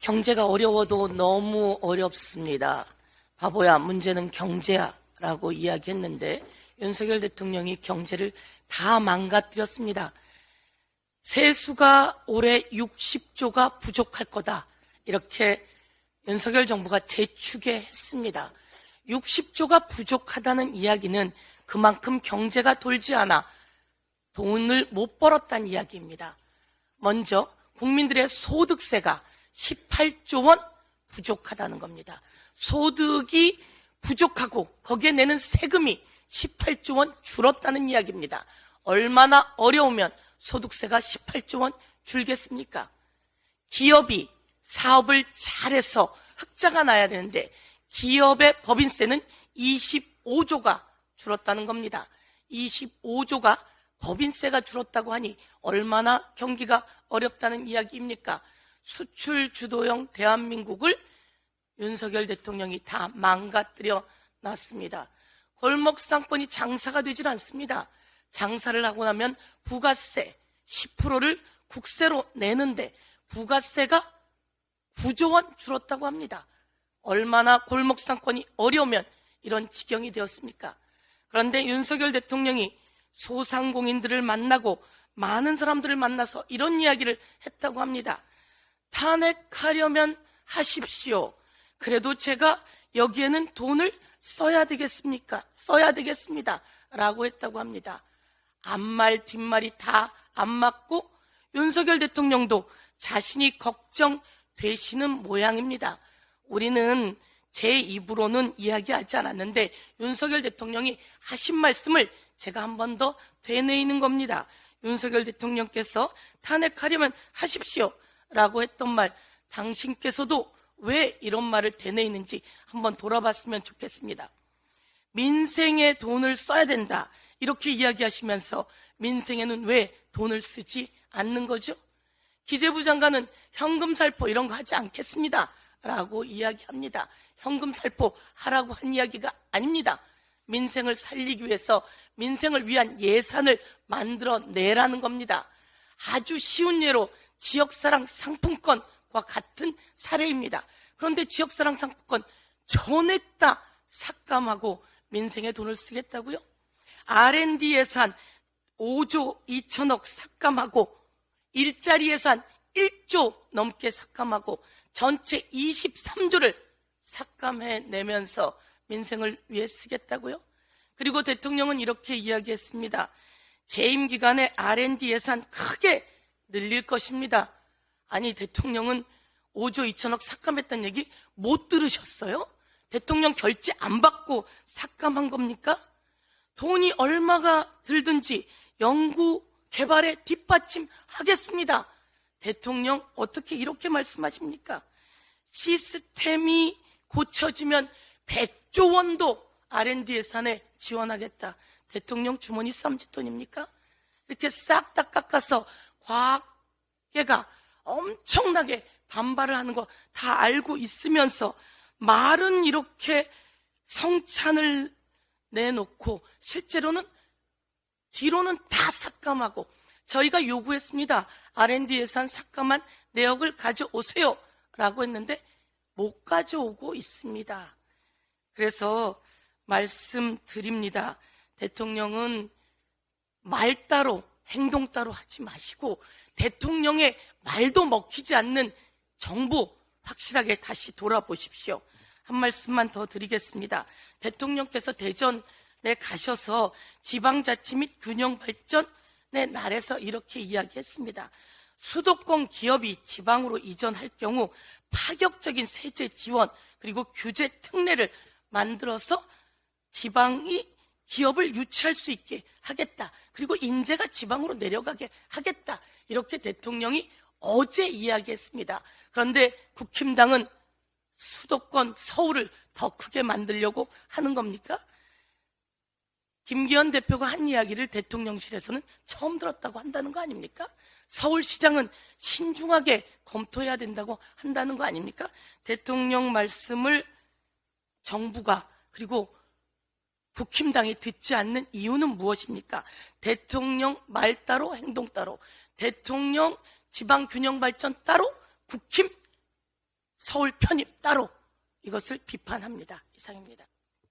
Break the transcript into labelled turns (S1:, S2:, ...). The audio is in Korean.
S1: 경제가 어려워도 너무 어렵습니다. 바보야, 문제는 경제야 라고 이야기했는데 윤석열 대통령이 경제를 다 망가뜨렸습니다. 세수가 올해 60조가 부족할 거다, 이렇게 윤석열 정부가 재추계했습니다. 60조가 부족하다는 이야기는 그만큼 경제가 돌지 않아 돈을 못 벌었다는 이야기입니다. 먼저 국민들의 소득세가 18조 원 부족하다는 겁니다. 소득이 부족하고 거기에 내는 세금이 18조 원 줄었다는 이야기입니다. 얼마나 어려우면 소득세가 18조 원 줄겠습니까? 기업이 사업을 잘해서 흑자가 나야 되는데 기업의 법인세는 25조가 줄었다는 겁니다. 25조가 법인세가 줄었다고 하니 얼마나 경기가 어렵다는 이야기입니까? 수출 주도형 대한민국을 윤석열 대통령이 다 망가뜨려 놨습니다. 골목 상권이 장사가 되질 않습니다. 장사를 하고 나면 부가세 10%를 국세로 내는데 부가세가 9조 원 줄었다고 합니다. 얼마나 골목 상권이 어려우면 이런 지경이 되었습니까? 그런데 윤석열 대통령이 소상공인들을 만나고 많은 사람들을 만나서 이런 이야기를 했다고 합니다. 탄핵하려면 하십시오. 그래도 제가 여기에는 돈을 써야 되겠습니까? 써야 되겠습니다. 라고 했다고 합니다. 앞말 뒷말이 다 안 맞고 윤석열 대통령도 자신이 걱정되시는 모양입니다. 우리는 제 입으로는 이야기하지 않았는데 윤석열 대통령이 하신 말씀을 제가 한 번 더 되뇌이는 겁니다. 윤석열 대통령께서 탄핵하려면 하십시오 라고 했던 말, 당신께서도 왜 이런 말을 되뇌이는지 한번 돌아봤으면 좋겠습니다. 민생에 돈을 써야 된다, 이렇게 이야기하시면서 민생에는 왜 돈을 쓰지 않는 거죠? 기재부 장관은 현금 살포 이런 거 하지 않겠습니다 라고 이야기합니다. 현금 살포 하라고 한 이야기가 아닙니다. 민생을 살리기 위해서 민생을 위한 예산을 만들어내라는 겁니다. 아주 쉬운 예로 지역사랑 상품권과 같은 사례입니다. 그런데 지역사랑 상품권 전액 다 삭감하고 민생에 돈을 쓰겠다고요? R&D 예산 5조 2천억 삭감하고 일자리 예산 1조 넘게 삭감하고 전체 23조를 삭감해내면서 민생을 위해 쓰겠다고요? 그리고 대통령은 이렇게 이야기했습니다. 재임 기간에 R&D 예산 크게 늘릴 것입니다. 아니, 대통령은 5조 2천억 삭감했다는 얘기 못 들으셨어요? 대통령 결제 안 받고 삭감한 겁니까? 돈이 얼마가 들든지 연구 개발에 뒷받침하겠습니다. 대통령 어떻게 이렇게 말씀하십니까? 시스템이 고쳐지면 100조 원도 R&D 예산에 지원하겠다. 대통령 주머니 쌈짓돈입니까? 이렇게 싹 다 깎아서 과학계가 엄청나게 반발을 하는 거 다 알고 있으면서 말은 이렇게 성찬을 내놓고 실제로는 뒤로는 다 삭감하고, 저희가 요구했습니다. R&D 예산 삭감한 내역을 가져오세요 라고 했는데 못 가져오고 있습니다. 그래서 말씀드립니다. 대통령은 말 따로 행동 따로 하지 마시고 대통령의 말도 먹히지 않는 정부 확실하게 다시 돌아보십시오. 한 말씀만 더 드리겠습니다. 대통령께서 대전에 가셔서 지방자치 및 균형발전의 날에서 이렇게 이야기했습니다. 수도권 기업이 지방으로 이전할 경우 파격적인 세제 지원 그리고 규제 특례를 만들어서 지방이 기업을 유치할 수 있게 하겠다. 그리고 인재가 지방으로 내려가게 하겠다. 이렇게 대통령이 어제 이야기했습니다. 그런데 국힘당은 수도권 서울을 더 크게 만들려고 하는 겁니까? 김기현 대표가 한 이야기를 대통령실에서는 처음 들었다고 한다는 거 아닙니까? 서울시장은 신중하게 검토해야 된다고 한다는 거 아닙니까? 대통령 말씀을 정부가 그리고 국힘당이 듣지 않는 이유는 무엇입니까? 대통령 말 따로 행동 따로, 대통령 지방균형발전 따로, 국힘 서울 편입 따로 이것을 비판합니다. 이상입니다.